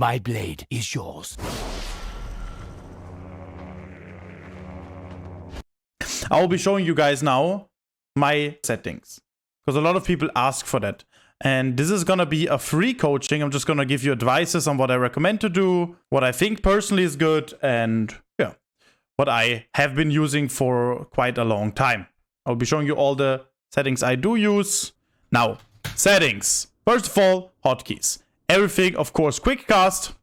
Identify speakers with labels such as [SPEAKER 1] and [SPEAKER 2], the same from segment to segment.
[SPEAKER 1] My blade is yours.
[SPEAKER 2] I will be showing you guys now my settings, because a lot of people ask for that. And this is gonna be a free coaching. I'm just gonna give you advices on what I recommend to do, what I think personally is good, and yeah, what I have been using for quite a long time. I'll be showing you all the settings I do use. Now, settings. First of all, hotkeys. Everything, of course, quick cast.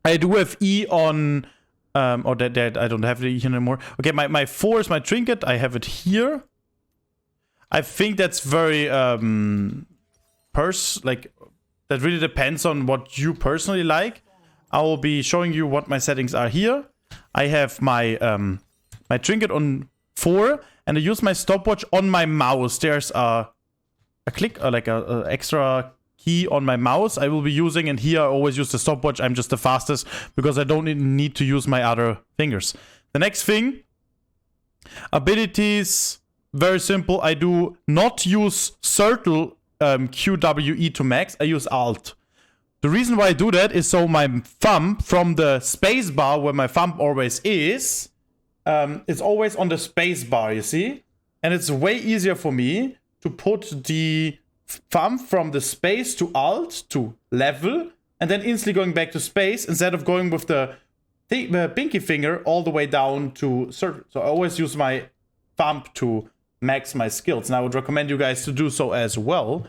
[SPEAKER 2] I do have E on, or that I don't have the E anymore. Okay, my 4 is my trinket. I have it here. I think that's very, like, that really depends on what you personally like. I will be showing you what my settings are here. I have my, my trinket on 4, and I use my stopwatch on my mouse. There's a click, or like a extra key on my mouse I will be using, and here I always use the stopwatch. I'm just the fastest because I don't need to use my other fingers. The next thing, abilities, very simple. I do not use circle QWE to max. I use alt. The reason why I do that is so my thumb from the space bar, where my thumb always is, it's always on the space bar, you see? And it's way easier for me to put the thumb from the space to alt to level, and then instantly going back to space instead of going with the pinky finger all the way down to circle. So I always use my thumb to max my skills, and I would recommend you guys to do so as well.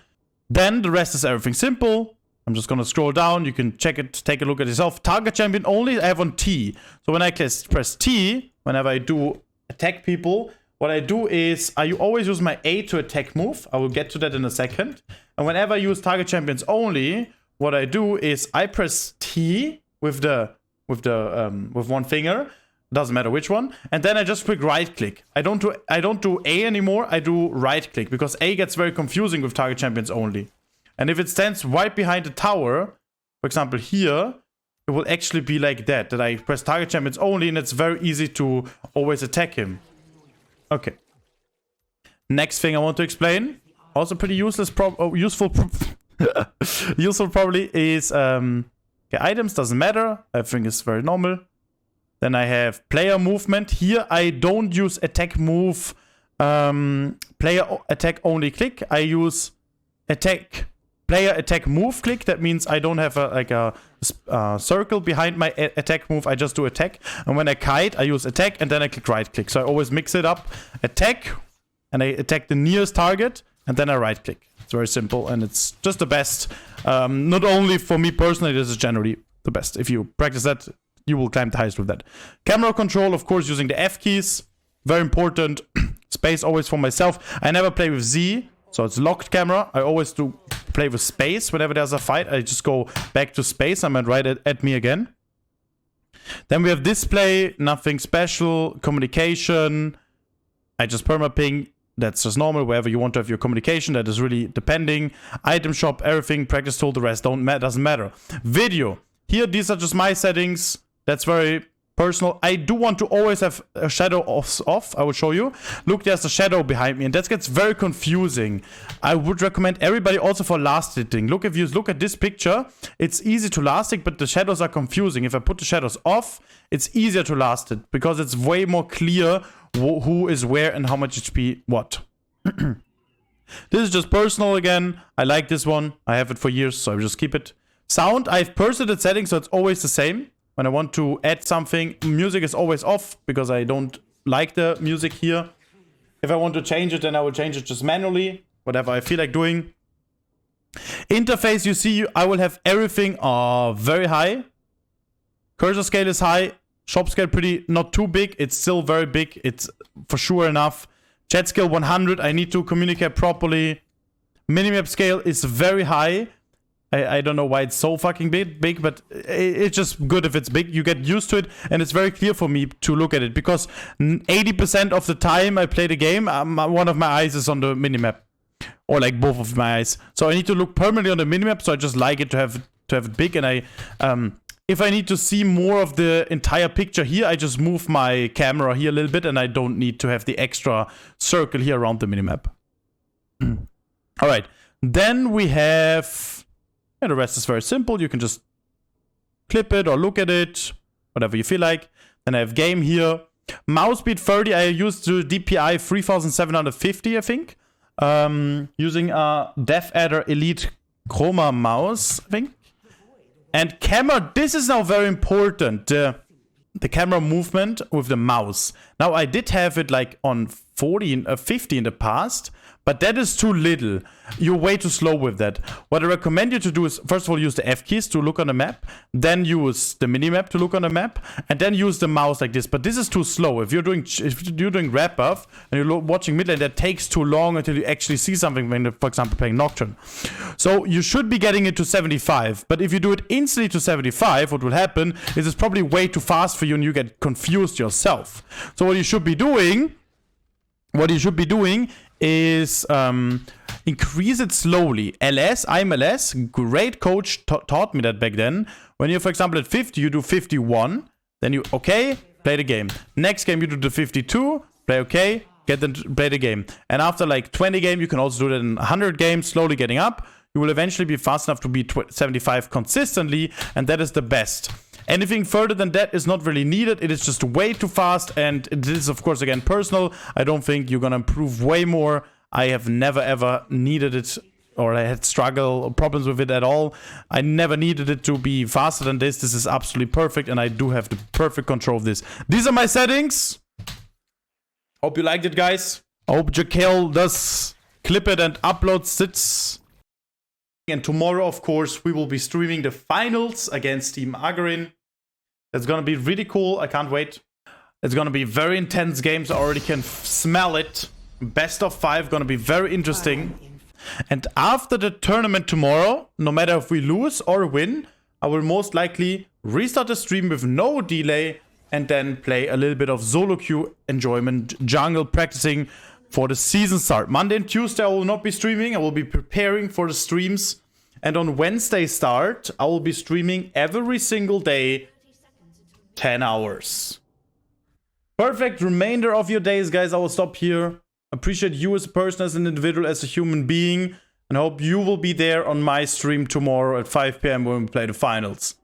[SPEAKER 2] Then the rest is everything simple. I'm just gonna scroll down. You can check it, take a look at yourself. Target champion only, I have on T. So when I press T, whenever I do attack people, what I do is I always use my A to attack move. I will get to that in a second. And whenever I use target champions only, what I do is I press T with one finger. Doesn't matter which one. And then I just quick right click. I don't do A anymore. I do right click, because A gets very confusing with target champions only. And if it stands right behind the tower, for example here, it will actually be like that I press target champions only, and it's very easy to always attack him. Okay. Next thing I want to explain, also pretty useless, useful probably, is okay, items doesn't matter. I think it's very normal. Then I have player movement. Here I don't use attack move, player attack only click. I use player attack move click. That means I don't have a circle behind my attack move. I just do attack. And when I kite, I use attack, and then I click right click. So I always mix it up. Attack, and I attack the nearest target, and then I right click. It's very simple, and it's just the best. Not only for me personally, this is generally the best. If you practice that, you will climb the highest with that. Camera control, of course, using the F keys. Very important. Space always for myself. I never play with Z, so it's locked camera. I always do play with space. Whenever there's a fight, I just go back to space. I might right at me again. Then we have display, nothing special. Communication, I just perma-ping. That's just normal. Wherever you want to have your communication, that is really depending. Item shop, everything. Practice tool, the rest doesn't matter. Video. Here, these are just my settings. That's very personal. I do want to always have a shadow off. I will show you. Look, there's a shadow behind me, and that gets very confusing. I would recommend everybody also for last hitting. Look, if you look at this picture, it's easy to last it, but the shadows are confusing. If I put the shadows off, it's easier to last it, because it's way more clear who is where and how much HP what. This is just personal again. I like this one. I have it for years, so I just keep it. Sound, I've personal settings, so it's always the same. When I want to add something, music is always off, because I don't like the music here. If I want to change it, then I will change it just manually, whatever I feel like doing. Interface, you see, I will have everything very high. Cursor scale is high. Shop scale pretty, not too big. It's still very big. It's for sure enough. Chat scale 100. I need to communicate properly. Minimap scale is very high. I don't know why it's so fucking big, but it's just good if it's big. You get used to it, and it's very clear for me to look at it, because 80% of the time I play the game, one of my eyes is on the minimap, or like both of my eyes. So I need to look permanently on the minimap. So I just like it to have it big, and I if I need to see more of the entire picture here, I just move my camera here a little bit, and I don't need to have the extra circle here around the minimap. All right, then we have. Yeah, the rest is very simple. You can just clip it or look at it, whatever you feel like. Then I have game here. Mouse speed 30, I used the DPI 3750, I think. Using a Dev Adder Elite Chroma mouse, I think. And camera, this is now very important. The camera movement with the mouse. Now I did have it like on 50 in the past, but that is too little. You're way too slow with that. What I recommend you to do is, first of all, use the F keys to look on the map, then use the mini-map to look on the map, and then use the mouse like this. But this is too slow. If you're doing red buff and you're watching mid lane, that takes too long until you actually see something when you're, for example, playing Nocturne. So you should be getting it to 75. But if you do it instantly to 75, what will happen is it's probably way too fast for you and you get confused yourself. So what you should be doing is increase it slowly. LS, I'm LS, great coach taught me that back then. When you're, for example, at 50, you do 51, then you, okay, play the game. Next game, you do the 52, play okay, play the game. And after like 20 games, you can also do that in 100 games, slowly getting up. You will eventually be fast enough to be 75 consistently, and that is the best. Anything further than that is not really needed. It is just way too fast, and this is, of course, again, personal. I don't think you're gonna improve way more. I have never, ever needed it, or I had struggle or problems with it at all. I never needed it to be faster than this. This is absolutely perfect, and I do have the perfect control of this. These are my settings. Hope you liked it, guys. I hope Jaquel does clip it and uploads it. And tomorrow, of course, we will be streaming the finals against Team Agarin. It's gonna be really cool. I can't wait. It's gonna be very intense games. I already can smell it. Best of 5, gonna be very interesting. And after the tournament tomorrow, no matter if we lose or win, I will most likely restart the stream with no delay and then play a little bit of solo queue enjoyment jungle practicing for the season start. Monday and Tuesday I will not be streaming. I will be preparing for the streams. And on Wednesday start, I will be streaming every single day, 10 hours. Perfect remainder of your days, guys. I will stop here. Appreciate you as a person, as an individual, as a human being. And hope you will be there on my stream tomorrow at 5 PM when we play the finals.